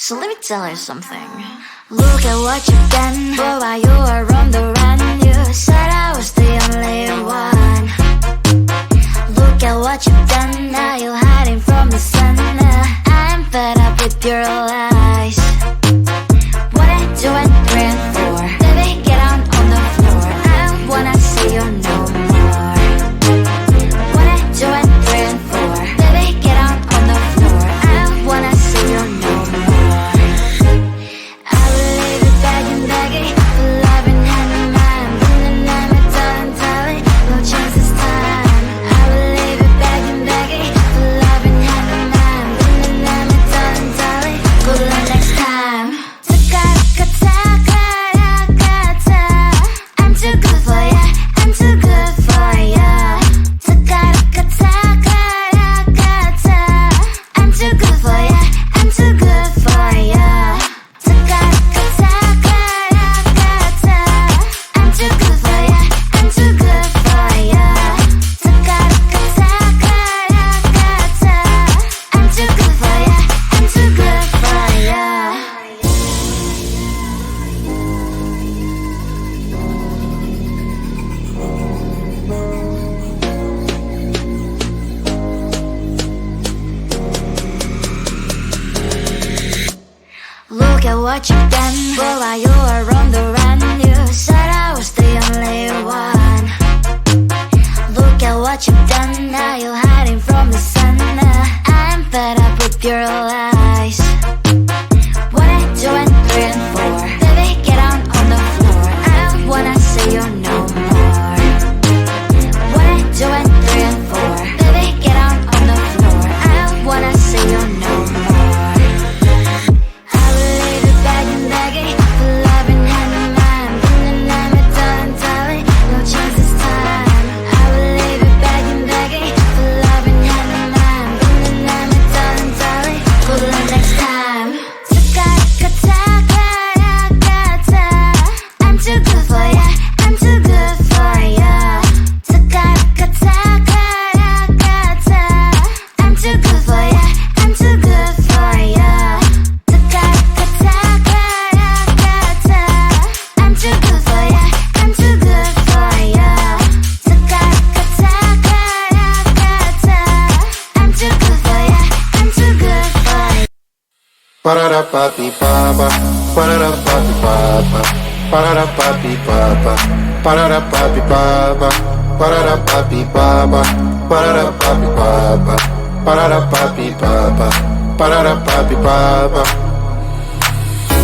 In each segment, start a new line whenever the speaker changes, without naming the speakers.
So let me tell you something. Look at what you've done, boy, while you were on the run. You said I was the only one. Look at what you've done, now you're hiding from the sun. I'm fed up with your lies. What I do and three and four, baby, get on the floor. I don't wanna see you no more. What I do and three and four, baby, get on the floor. I don't wanna see you no more. I will leave it begging, begging for love and hand in mine. But then I'm a darling, darling, no chance this time. I will leave it begging, begging for love and hand in mine. But then I'm a darling, darling, good luck next time. I'm too good for ya, I'm too good for ya. I'm too good for ya, I'm too good for ya. I'm too good for ya, I'm too good for ya. I'm too good for ya, I'm too good for ya. Look at what you've done, boy, while you were on the run. You said I was the only one. Look at what you've done, now you're hiding from the sun. I'm fed up with your lies. What I do and three and four, baby, get on the floor. I don't wanna see you no more. What I do and three and four, baby, get on the floor. I don't wanna see you no more. I will leave it begging, begging for love and hand in mine. But then I'm a darling, darling, no chance this time. I will leave it begging, begging for love and hand in mine. But then I'm a darling, darling, good luck next time. I'm too good for ya, I'm too good for ya. I'm too good for ya, I'm too good for ya. I'm too good for ya, I'm too good for ya. I'm too good for ya, I'm too good for ya.
Parara papi papa, parara papi papa, parara papi papa, parara papi papa, parara papi papa, parara papi papa, parara papi papa, parara papi papa.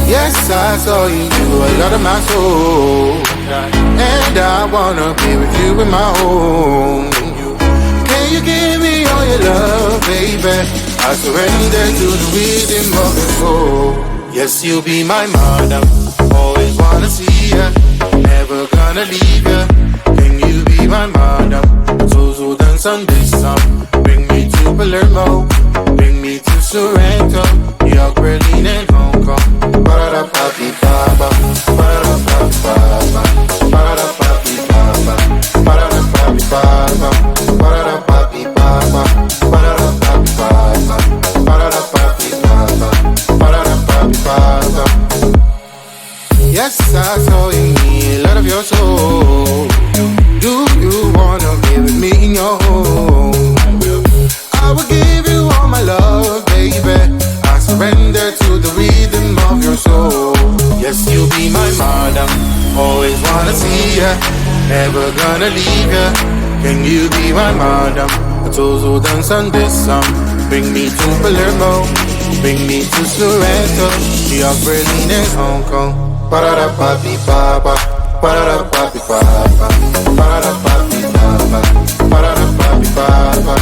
Yes, I saw you a lot of my soul, and I wanna be with you in my home. Can you give me all your love, baby? I surrender to the rhythm of your soul. Yes, you'll be my madam, always wanna see ya, never gonna leave ya. Can you be my madam? So dance on this song. Bring me to Palermo, bring me to Sorrento, New York, Berlin and Hong Kong. Parara papi papa, parara papi papa, parara papi papa, parara papi papa, parara papi papa, parara papi papa, parara papi papa, parara papi papa. Yes, I saw in me a lot of your soul. Do you wanna be with me in your home? I will give you all my love, baby. I surrender to the rhythm of your soul. Yes, you'll be my madam, always wanna see ya, never gonna leave ya. Can you be my madam? So dance on this song. Bring me to Palermo, bring me to Sorrento, New York, Berlin and Hong Kong. Parara papi papa, parara papi papa, parara papi papa, parara papi papa,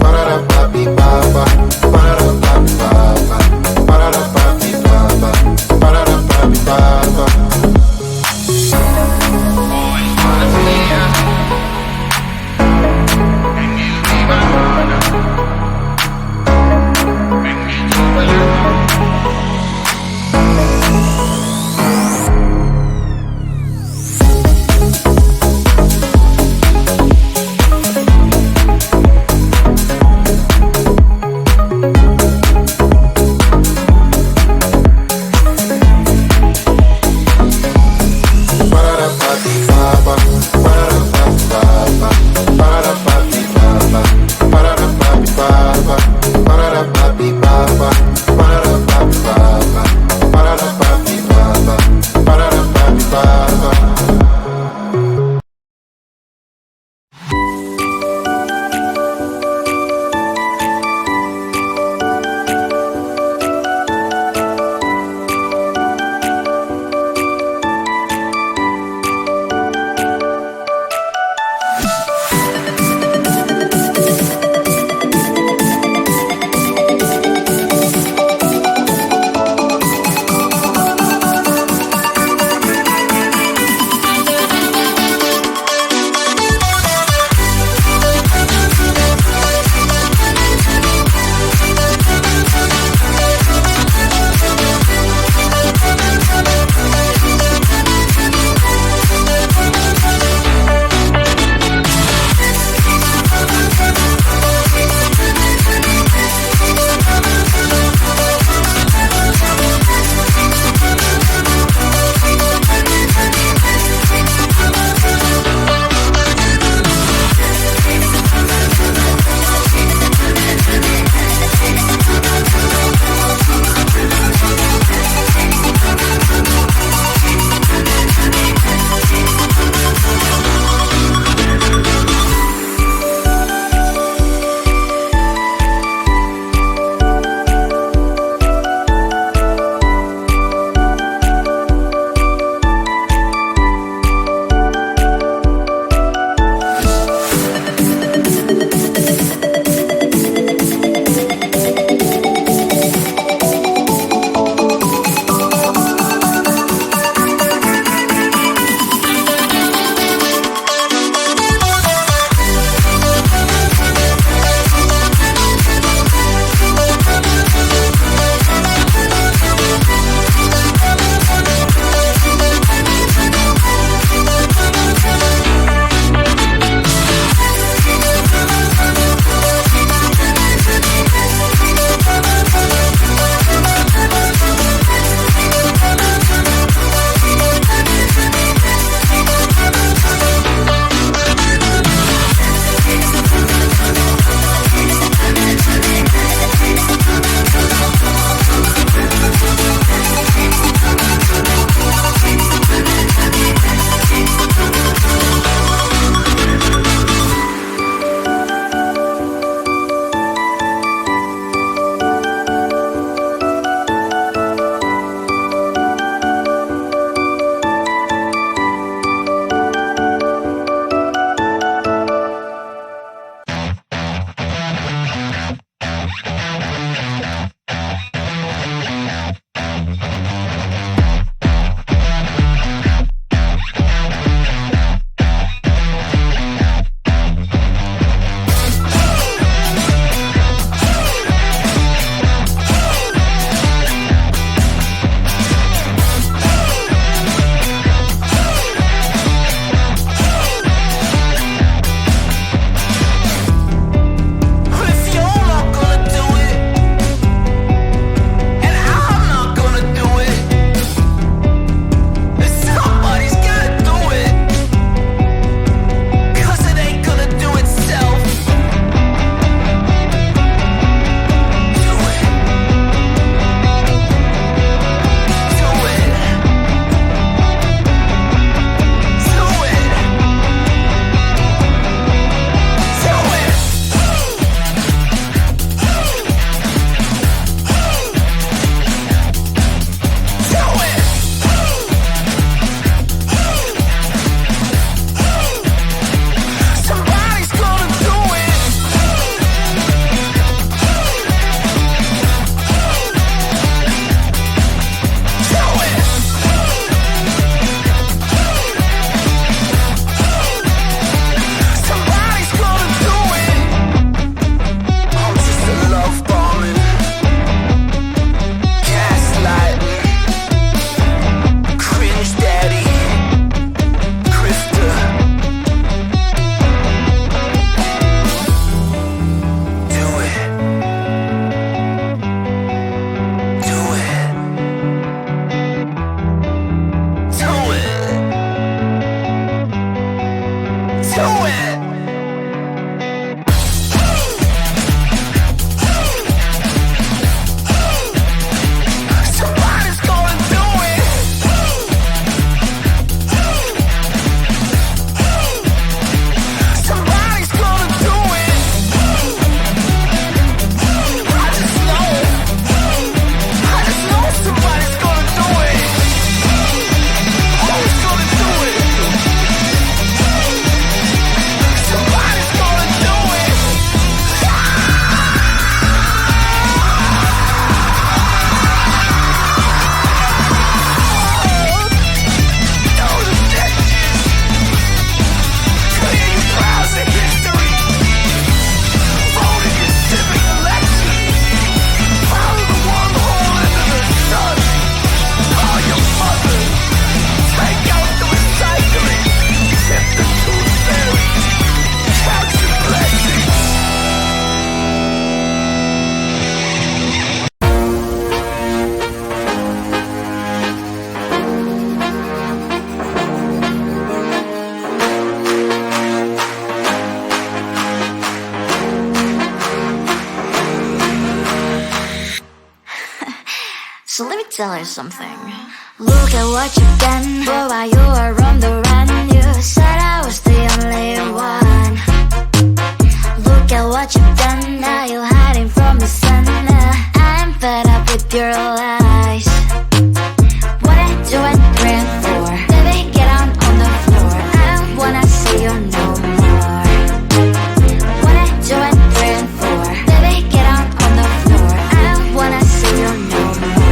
parara papi papa, parara papi papa, parara papi papa, parara papi papa. Always wanna see ya. Can you be my mother? Bring me to Palermo.
So let me tell you something. Look at what you've done. Boy, while you were on the run, you said I was the only one. Look at what you've done. Now you're hiding from the sun. I'm fed up with your lies. What I do and praying for. Baby, get on the floor. I don't wanna see you no more. What I do and praying for. Baby, get on the floor. I don't wanna see you no more.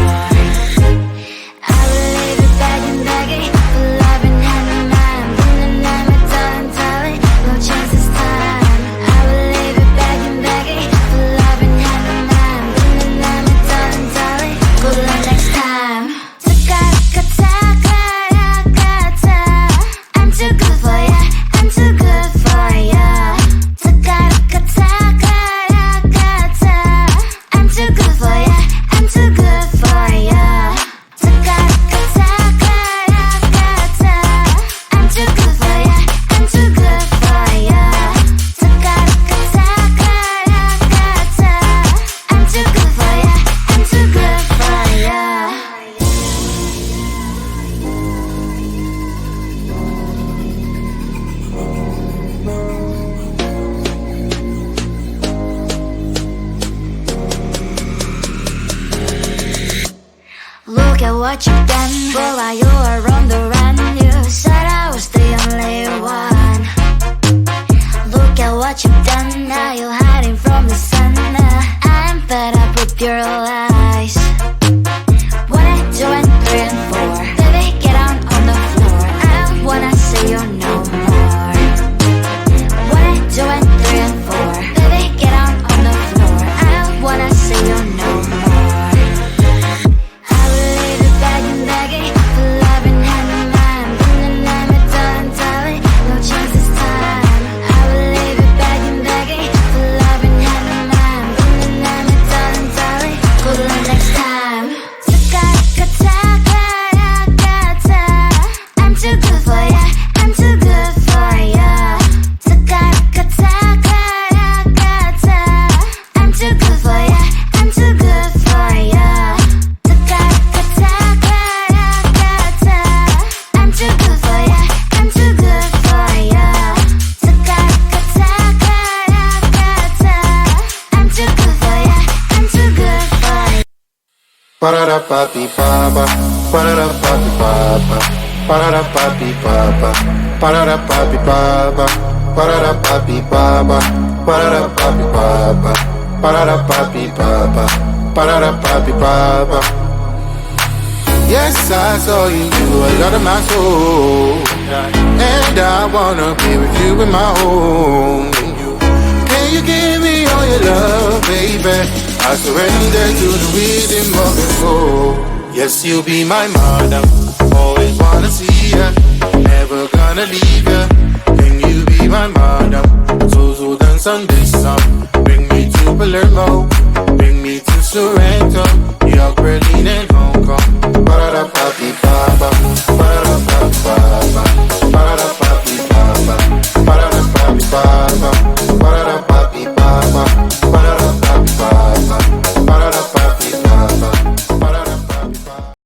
I will leave it begging, begging for love and hand in hand. And I'm a darling, darling, no chance this time. I will leave it begging, begging for love and hand in hand. And I'm a darling, darling, good luck next time. I'm too good for ya, I'm too good for ya. I'm too good for ya, I'm too good for ya. I'm too good for ya, I'm too good for ya. I'm too good for ya, I'm too good for ya. Look at what you've done. Boy, while you were on the run, you said I was the only one. Look at what you've done. Now you're hiding from the sun. I'm fed up with your lies. What I do and praying for. Baby, get on the floor. I don't wanna see you no more. What I do and praying for. Baby, get on the floor. I don't wanna see you no more. I will leave it begging, begging for love and hand in hand. And I'm a darling, darling, no chance this time. I will leave it begging, begging for love and hand in hand. And I'm a darling, darling, good luck next time. I'm too good for ya, I'm too good for ya. I'm too good for ya, I'm too good for ya. I'm too good for ya, I'm too good for ya. I'm too good for ya, I'm too good for ya.
Ba-da-da-ba-dee-ba-ba, ba-da-da-ba-dee-ba-ba, ba-da-da-ba-dee-ba-ba, ba-da-da-ba-dee-ba-ba, ba-da-da-ba-dee-ba-ba, ba-da-da-ba-dee-ba-ba, ba-da-da-ba-dee-ba-ba, ba-da-da-ba-dee-ba-ba. Yes, I saw you, you a lot of my soul, and I wanna be with you in my home. Can you give me all your love, baby? I surrender to the rhythm of your soul. Yes, you'll be my mother. Always wanna see ya. Never gonna leave ya. Can you be my mother? So dance on this song. Bring me to Palermo. Bring me to Sorrento.